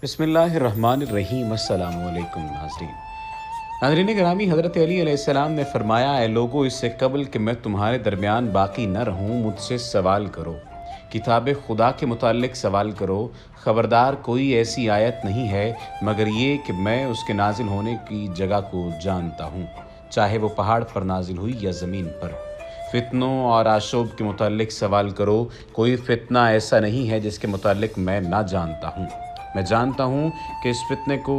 बिस्मिल्लाहिर्रहमानिर्रहीम। अस्सलाम वालेकुम नाज़रीन ग्रामी, हज़रत अली अलैहिस्सलाम ने फरमाया, ए लोगो, इससे कबल कि मैं तुम्हारे दरमियान बाकी न रहूं, मुझसे सवाल करो, किताब खुदा के मुताल्लिक सवाल करो। ख़बरदार कोई ऐसी आयत नहीं है मगर ये कि मैं उसके नाजिल होने की जगह को जानता हूँ, चाहे वो पहाड़ पर नाजिल हुई या ज़मीन पर। फ़ितनों और आशोब के मुताल्लिक सवाल करो, कोई फ़ितना ऐसा नहीं है जिसके मुताल्लिक मैं ना जानता हूँ। मैं जानता हूँ कि इस फितने को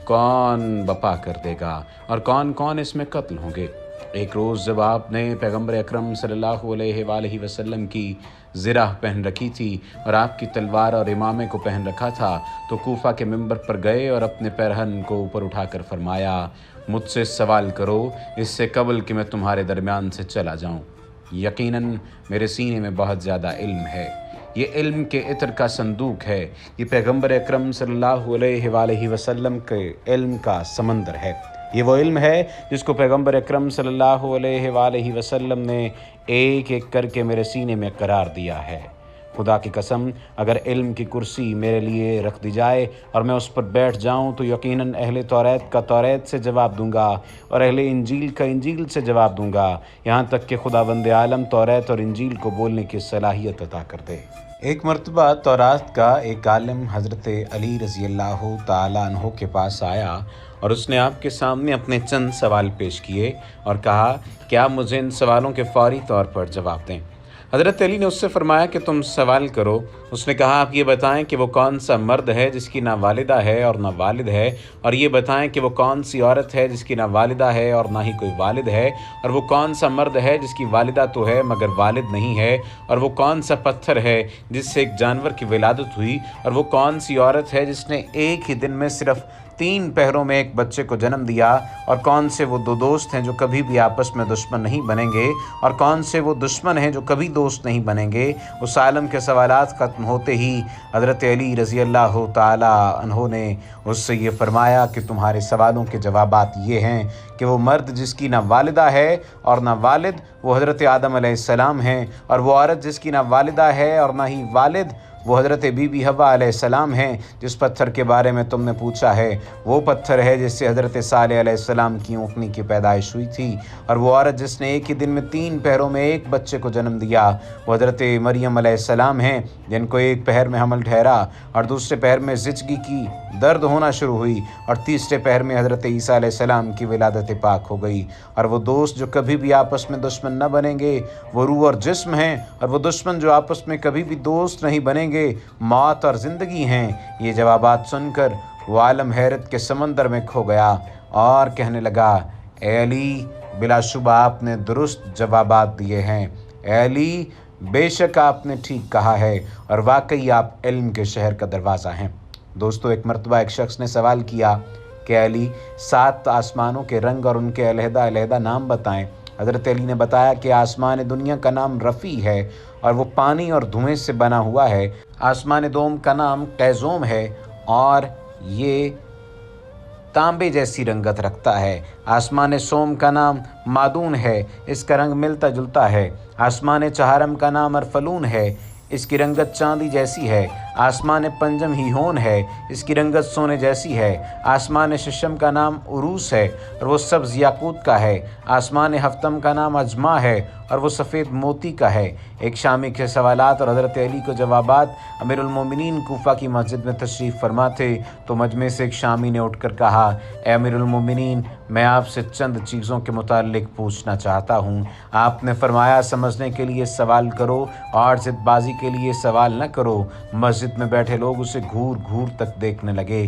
कौन बपा कर देगा और कौन कौन इसमें कत्ल होंगे। एक रोज़ जब आपने पैगम्बर अकरम सल्लल्लाहु अलैहि वसल्लम की ज़िराह पहन रखी थी और आपकी तलवार और इमामे को पहन रखा था, तो कूफा के मिंबर पर गए और अपने पैरहन को ऊपर उठाकर फरमाया, मुझसे सवाल करो इससे कबल कि मैं तुम्हारे दरमियान से चला जाऊँ। यकीनन मेरे सीने में बहुत ज़्यादा इल्म है। ये इल्म के इत्र का संदूक है। ये पैगम्बर अकरम सल्लल्लाहु अलैहि वसल्लम के इल्म का समंदर है। ये वो इल्म है जिसको पैगम्बर अकरम सल्लल्लाहु अलैहि वसल्लम ने एक एक करके मेरे सीने में करार दिया है। खुदा की कसम, अगर इल्म की कुर्सी मेरे लिए रख दी जाए और मैं उस पर बैठ जाऊं, तो यकीनन अहले तौरात का तौरात से जवाब दूंगा और अहले इंजील का इंजील से जवाब दूंगा, यहाँ तक कि खुदावंद आलम तौरात और इंजील को बोलने की सलाहियत अता कर दे। एक मरतबा तौरात का एक आलिम हज़रत अली रज़ी अल्लाह ताला अन्हो के पास आया और उसने आपके सामने अपने चंद सवाल पेश किए और कहा कि आप मुझे इन सवालों के फौरी तौर पर जवाब दें। हज़रत अली ने उससे फरमाया कि तुम सवाल करो। उसने कहा, आप ये बताएं कि वो कौन सा मर्द है जिसकी ना वालिदा है और ना वालिद है, और ये बताएं कि वो कौन सी औरत है जिसकी ना वालिदा है और ना ही कोई वालिद है, और वो कौन सा मर्द है जिसकी वालिदा तो है मगर वालिद नहीं है, और वो कौन सा पत्थर है जिससे एक जानवर की विलादत हुई, और वो कौन सी औरत है जिसने एक ही दिन में सिर्फ 3 पहरों में एक बच्चे को जन्म दिया, और कौन से वो 2 दोस्त हैं जो कभी भी आपस में दुश्मन नहीं बनेंगे, और कौन से वो दुश्मन हैं जो कभी दोस्त नहीं बनेंगे। उस आलम के सवालात ख़त्म होते ही हज़रत अली रज़ी अल्लाह ताला अन्हो ने उससे ये फरमाया कि तुम्हारे सवालों के जवाबात ये हैं कि वो मर्द जिसकी ना वालिदा है और ना वालिद, वो हज़रत आदम अलैहिस्सलाम हैं, और वो औरत जिसकी ना वालिदा है और ना ही वालिद, वो हज़रत बीबी हवा अलैहिस्सलाम हैं। जिस पत्थर के बारे में तुमने पूछा है वो पत्थर है जिससे हज़रत सालेह अलैहिस्सलाम की ऊँटनी की पैदाइश हुई थी, और वो औरत जिसने एक ही दिन में 3 पहरों में एक बच्चे को जन्म दिया, वो हज़रत मरियम अलैहिस्सलाम हैं, जिनको एक पहर में हमल ठहरा और दूसरे पहर में ज़िचगी की दर्द होना शुरू हुई, और तीसरे पहर में हज़रत ईसा अलैहिस्सलाम की विलादत पाक हो गई। और वो दोस्त जो कभी भी आपस में दुश्मन न बनेंगे वो रूह और जिस्म हैं, और वो दुश्मन जो आपस में कभी भी दोस्त नहीं बनेंगे मौत और ज़िंदगी हैं। ये जवाबात सुनकर वो आलम हैरत के समंदर में खो गया और कहने लगा, ए अली, बिलाशुबा आपने दुरुस्त जवाबात दिए हैं। ए अली, बेशक आपने ठीक कहा है और वाकई आप इल्म के शहर का दरवाज़ा हैं। दोस्तों, एक मरतबा एक शख्स ने सवाल किया कि अली, 7 आसमानों के रंग और उनके अलहदा अलहदा नाम बताएं। हज़रत अली ने बताया कि आसमान दुनिया का नाम रफ़ी है और वो पानी और धुएं से बना हुआ है। आसमान दोम का नाम कैज़ोम है और ये तांबे जैसी रंगत रखता है। आसमान सोम का नाम मादून है, इसका रंग मिलता जुलता है। आसमान चहारम का नाम अरफलून है, इसकी रंगत चांदी जैसी है। आसमान पंजम ही होन है, इसकी रंगत सोने जैसी है। आसमान शशम का नाम उरूस है और वो सब्ज़ याकूत का है। आसमान हफ्तम का नाम अजमा है और वो सफ़ेद मोती का है। एक शामी के सवालात और हज़रत अली को जवाबात अमीरुल मोमिनीन कूफा की मस्जिद में तशरीफ़ फरमा थे, तो मजमे से एक शामी ने उठकर कहा, ए अमीरुल मोमिनीन, मैं आपसे चंद चीज़ों के मुताल्लिक पूछना चाहता हूँ। आपने फरमाया, समझने के लिए सवाल करो और ज़िदबाज़ी के लिए सवाल न करो। मस्जिद में बैठे लोग उसे घूर घूर तक देखने लगे।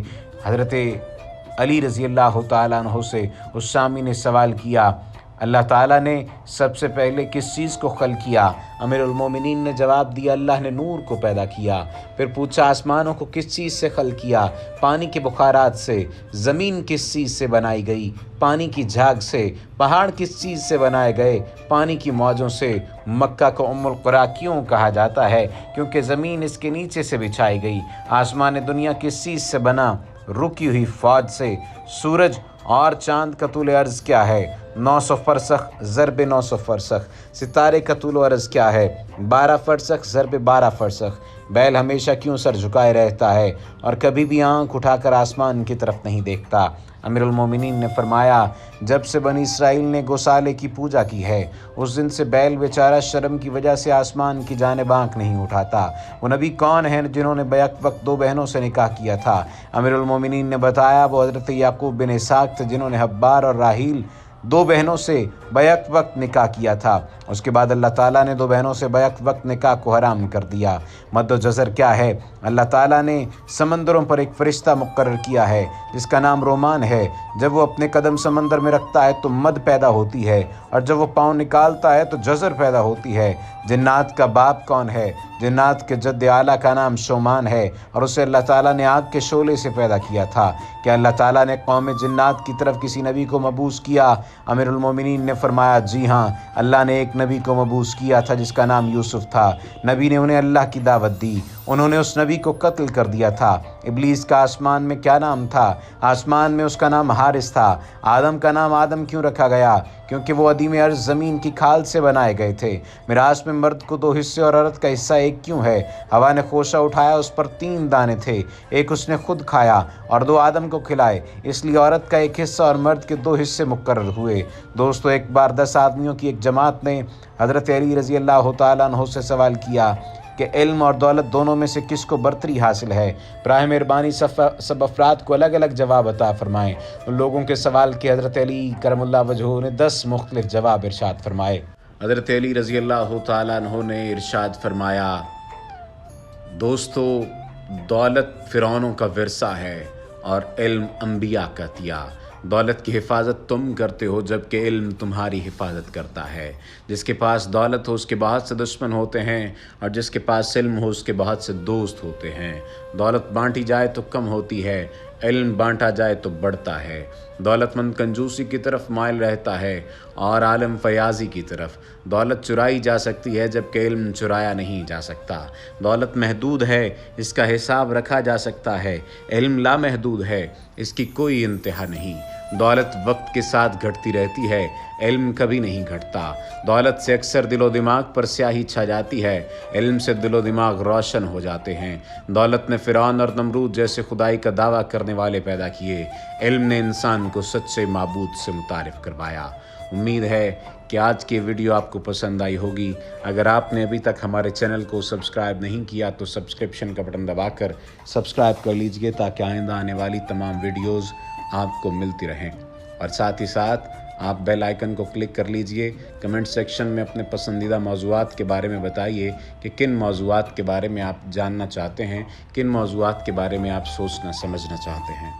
हज़रत अली रज़ी अल्लाह ताला अन्हो से उस शामी ने सवाल किया, अल्लाह ताला ने सबसे पहले किस चीज़ को खल किया? अमीरुल मोमिनीन ने जवाब दिया, अल्लाह ने नूर को पैदा किया। फिर पूछा, आसमानों को किस चीज़ से खल किया? पानी के बुखारात से। ज़मीन किस चीज़ से बनाई गई? पानी की झाग से। पहाड़ किस चीज़ से बनाए गए? पानी की मौजों से। मक्का को उम्मुल कुरा क्यों कहा जाता है? क्योंकि ज़मीन इसके नीचे से बिछाई गई। आसमान दुनिया किस चीज़ से बना? रुकी हुई फ़ौज से। सूरज और चाँद का तूल अर्ज़ क्या है? 900 फरसख ज़रब 900 फरसख। सितारे का तूल व अर्ज़ क्या है? 12 फरसख ज़रब 12 फरसख। बैल हमेशा क्यों सर झुकाए रहता है और कभी भी आंख उठाकर आसमान की तरफ नहीं देखता? अमीरुल मोमिनीन ने फरमाया, जब से बनी इसराइल ने गौसाले की पूजा की है उस दिन से बैल बेचारा शर्म की वजह से आसमान की जानिब आंख नहीं उठाता। वो नबी कौन है जिन्होंने बैक वक्त 2 बहनों से निकाह किया था? अमीरुल मोमिनीन ने बताया, वो हज़रत याकूब बिन इसाक थे जिन्होंने हब्बार और राहील 2 बहनों से बैक वक्त निकाह किया था। उसके बाद अल्लाह ताला ने 2 बहनों से बैक वक्त निकाह को हराम कर दिया। मद व जज़र क्या है? अल्लाह ताला ने समंदरों पर एक फ़रिश्ता मुक़र्रर किया है जिसका नाम रोमान है। जब वो अपने कदम समंदर में रखता है तो मद पैदा होती है और जब वो पाँव निकालता है तो जज़र पैदा होती है। जिन्नात का बाप कौन है? जिन्नात के जद्द आला का नाम शोमान है और उसे अल्लाह ताला ने आग के शोले से पैदा किया था। क्या अल्लाह ताला ने कौम जिन्नात की तरफ किसी नबी को मबूस किया? अमीरुल मोमिनीन ने फरमाया, जी हाँ, अल्लाह ने एक नबी को मबूस किया था जिसका नाम यूसुफ था। नबी ने उन्हें अल्लाह की दावत दी, उन्होंने उस नबी को कत्ल कर दिया था। इब्लीस का आसमान में क्या नाम था? आसमान में उसका नाम हारिस था। आदम का नाम आदम क्यों रखा गया? क्योंकि वो अदीम अर्ज़ ज़मीन की खाल से बनाए गए थे। मिरास में मर्द को 2 हिस्से और औरत का हिस्सा 1 क्यों है? हवा ने खोशा उठाया, उस पर 3 दाने थे, एक उसने खुद खाया और 2 आदम को खिलाए, इसलिए औरत का 1 हिस्सा और मर्द के 2 हिस्से मुकर्रर हुए। दोस्तों, एक बार 10 आदमियों की एक जमात ने हज़रत अली रज़ी अल्लाह तआला अन्हु से सवाल किया कि इल्म और दौलत दोनों में से किसको बरतरी हासिल है? बराए मेहरबानी सब अफराद को अलग अलग जवाब अता फरमाएँ। उन लोगों के सवाल के हज़रत अली करमुल्लाह वजहू ने 10 मुख्तलिफ जवाब इरशाद फरमाए। हज़रत अली रज़ी अल्लाह तआला अन्हु ने इरशाद फरमाया, दोस्तों, दौलत फ़िरौनों का विरसा है और इल्म अंबिया का तिया। दौलत की हिफाजत तुम करते हो जबकि इल्म तुम्हारी हिफाजत करता है। जिसके पास दौलत हो उसके बहुत से दुश्मन होते हैं और जिसके पास इल्म हो उसके बहुत से दोस्त होते हैं। दौलत बांटी जाए तो कम होती है, इल्म बांटा जाए तो बढ़ता है। दौलतमंद कंजूसी की तरफ माइल रहता है और आलम फयाजी की तरफ। दौलत चुराई जा सकती है जबकि इल्म चुराया नहीं जा सकता। दौलत महदूद है, इसका हिसाब रखा जा सकता है। इल्म लामहदूद है, इसकी कोई इंतहा नहीं। दौलत वक्त के साथ घटती रहती है, इल्म कभी नहीं घटता। दौलत से अक्सर दिलो दिमाग पर स्याही छा जाती है, इल्म से दिलो दिमाग रोशन हो जाते हैं। दौलत ने फ़िरौन और नमरूद जैसे खुदाई का दावा करने वाले पैदा किए, इल्म ने इंसान को सच्चे माबूद से मुतारिफ़ करवाया। उम्मीद है कि आज की वीडियो आपको पसंद आई होगी। अगर आपने अभी तक हमारे चैनल को सब्सक्राइब नहीं किया तो सब्सक्रिप्शन का बटन दबाकर सब्सक्राइब कर लीजिए ताकि आइंदा आने वाली तमाम वीडियोज़ आपको मिलती रहें। और साथ ही साथ आप बेल आइकन को क्लिक कर लीजिए। कमेंट सेक्शन में अपने पसंदीदा मौज़ूआत के बारे में बताइए कि किन मौज़ूआत के बारे में आप जानना चाहते हैं, किन मौज़ूआत के बारे में आप सोचना समझना चाहते हैं।